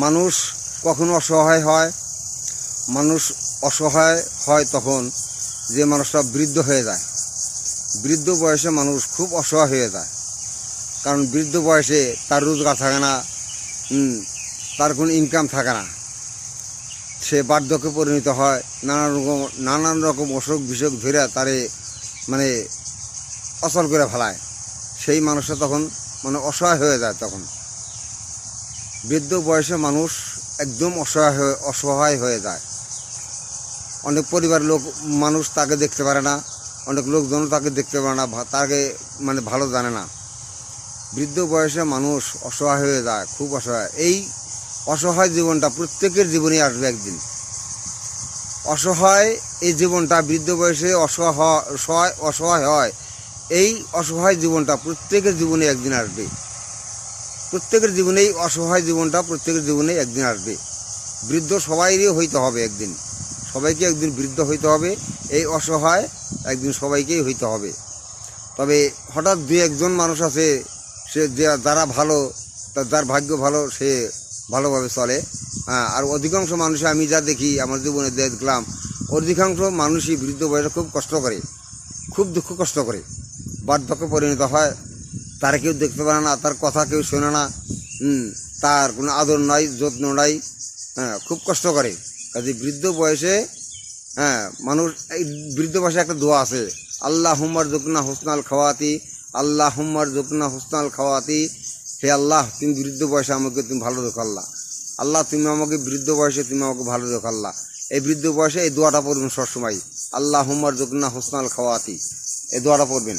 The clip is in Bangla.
মানুষ কখনো অসহায় হয়, মানুষ অসহায় হয় তখন যে মানুষটা বৃদ্ধ হয়ে যায়। বৃদ্ধ বয়সে মানুষ খুব অসহায় হয়ে যায়, কারণ বৃদ্ধ বয়সে তার রোজগার থাকে না, তার কোনো ইনকাম থাকে না, সে বার্ধক্যে পরিণত হয়, নানান রকম অসুখ বিসুখ ধরে তারে মানে অচল করে ফেলায়। সেই মানুষটা তখন মানে অসহায় হয়ে যায়। তখন বৃদ্ধ বয়সে মানুষ একদম অসহায় হয়ে যায়। অনেক পরিবারের মানুষ তাকে দেখতে পারে না, অনেক লোকজন তাকে দেখতে পারে না, তাকে মানে ভালো জানে না। বৃদ্ধ বয়সে মানুষ অসহায় হয়ে যায়, খুব অসহায়। এই অসহায় জীবনটা প্রত্যেকের জীবনেই আসবে একদিন। অসহায় এই জীবনটা বৃদ্ধ বয়সে অসহায় হয়, এই অসহায় জীবনটা প্রত্যেকের জীবনে একদিন আসবে। প্রত্যেকের জীবনেই অসহায় জীবনটা প্রত্যেকের জীবনে একদিন আসবে। বৃদ্ধ সবাইরই হইতে হবে একদিন, সবাইকে একদিন বৃদ্ধ হইতে হবে। এই অসহায় একদিন সবাইকেই হইতে হবে। তবে হঠাৎ দু একজন মানুষ আছে, সে যারা ভালো, যার ভাগ্য ভালো, সে ভালোভাবে চলে। আর অধিকাংশ মানুষ আমি যা দেখি, আমার জীবনে দেখলাম, অধিকাংশ মানুষই বৃদ্ধ বয়সে খুব কষ্ট করে, খুব দুঃখ কষ্ট করে, বার্ধক্যে পরিণত হয়। তারা কেউ দেখতে পারে না, তার কথা কেউ শোনে না, তার কোনো আদর নাই, যত্ন নাই, খুব কষ্ট করে। কাজে বৃদ্ধ বয়সে মানুষ, এই বৃদ্ধ বয়সে একটা দোয়া আছে, আল্লাহ হুম্মার জুকনা হুসনাল খাওয়াতি, আল্লাহ হুম্মার জুকনা হুসনাল খাওয়াতি। হে আল্লাহ, তুমি বৃদ্ধ বয়সে আমাকে তুমি ভালো রেখো। আল্লাহ, আল্লাহ তুমি আমাকে বৃদ্ধ বয়সে তুমি আমাকে ভালো রেখো। আল্লাহ, এই বৃদ্ধ বয়সে এই দোয়াটা পড়বেন সবসময়, আল্লাহ হুম্মার জুকনা হুসনাল খাওয়াতি, এই দোয়াটা পড়বেন।